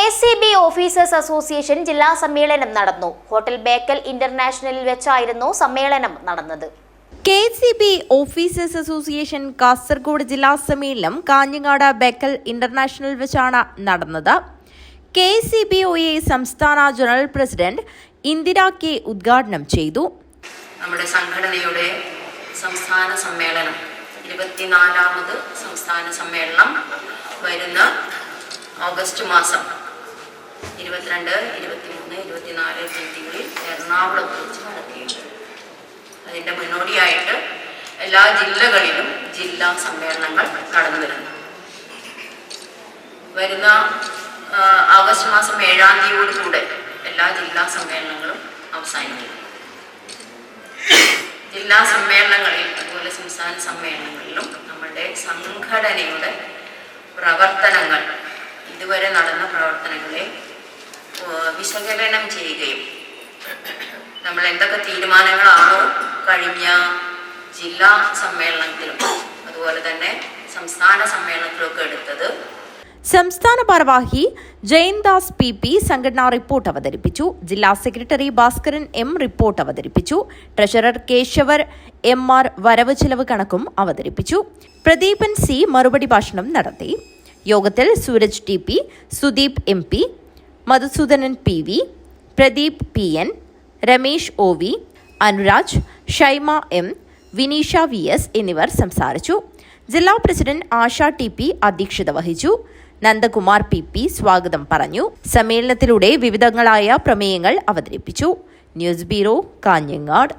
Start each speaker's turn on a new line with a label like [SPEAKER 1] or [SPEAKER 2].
[SPEAKER 1] KCB officers association ജില്ലാ സമ്മേളനം നടന്നു. ഹോട്ടൽ ബേക്കൽ ഇന്റർനാഷണലിൽ വെച്ചായിരുന്നു സമ്മേളനം നടന്നത്.
[SPEAKER 2] KCB ഓഫീസേഴ്സ് അസോസിയേഷൻ കാസർഗോഡ് ജില്ലാ സമ്മേളനം കാഞ്ഞങ്ങാട് ബേക്കൽ ഇന്റർനാഷണൽ വെച്ചാണ് നടന്നത്. KCBOA സംസ്ഥാന ജനറൽ പ്രസിഡന്റ് ഇന്ദിര K ഉദ്ഘാടനം ചെയ്തു.
[SPEAKER 3] നമ്മുടെ സംഘടനയുടെ സംസ്ഥാന സമ്മേളനം 24ാമത് സംസ്ഥാന സമ്മേളനം വരുന്ന ഓഗസ്റ്റ് മാസം 22, 23, 24 തീയതികളിൽ എറണാകുളത്ത് വെച്ച് നടത്തിയിട്ടുണ്ട്. അതിൻ്റെ മുന്നോടിയായിട്ട് എല്ലാ ജില്ലകളിലും ജില്ലാ സമ്മേളനങ്ങൾ നടന്നു വരുന്നു. വരുന്ന ഓഗസ്റ്റ് മാസം 7-ാം തീയതിയോടുകൂടെ എല്ലാ ജില്ലാ സമ്മേളനങ്ങളും അവസാനിക്കും. ജില്ലാ സമ്മേളനങ്ങളിൽ അതുപോലെ സംസ്ഥാന സമ്മേളനങ്ങളിലും നമ്മുടെ സംഘടനയുടെ പ്രവർത്തനങ്ങൾ, ഇതുവരെ നടന്ന പ്രവർത്തനങ്ങളെ വിശകലനം ചെയ്യുകയും നമ്മൾ എന്തൊക്കെ തീരുമാനങ്ങളാണോ കഴിഞ്ഞ ജില്ലാ സമ്മേളനത്തിലും അതുപോലെ തന്നെ സംസ്ഥാന സമ്മേളനത്തിലൊക്കെ എടുത്തത്.
[SPEAKER 2] സംസ്ഥാന ഭാരവാഹി ജയന്ദാസ് PP സംഘടനാ റിപ്പോർട്ട് അവതരിപ്പിച്ചു. ജില്ലാ സെക്രട്ടറി ഭാസ്കരൻ M റിപ്പോർട്ട് അവതരിപ്പിച്ചു. ട്രഷറർ കേശവർ MR വരവ് ചെലവ് കണക്കും അവതരിപ്പിച്ചു. പ്രദീപൻ C മറുപടി ഭാഷണം നടത്തി. യോഗത്തിൽ Sooraj TP, Sudeep MP, Madhusoodanan PV, Pradeep PN, Ramesh OV, Anuraj, Shaima M, Vineesha VS എന്നിവർ സംസാരിച്ചു. ജില്ലാ പ്രസിഡന്റ് ആശ TP അധ്യക്ഷത വഹിച്ചു. നന്ദകുമാർ PP സ്വാഗതം പറഞ്ഞു. സമ്മേളനത്തിലൂടെ വിവിധങ്ങളായ പ്രമേയങ്ങൾ അവതരിപ്പിച്ചു. News bureau, Kanhangad.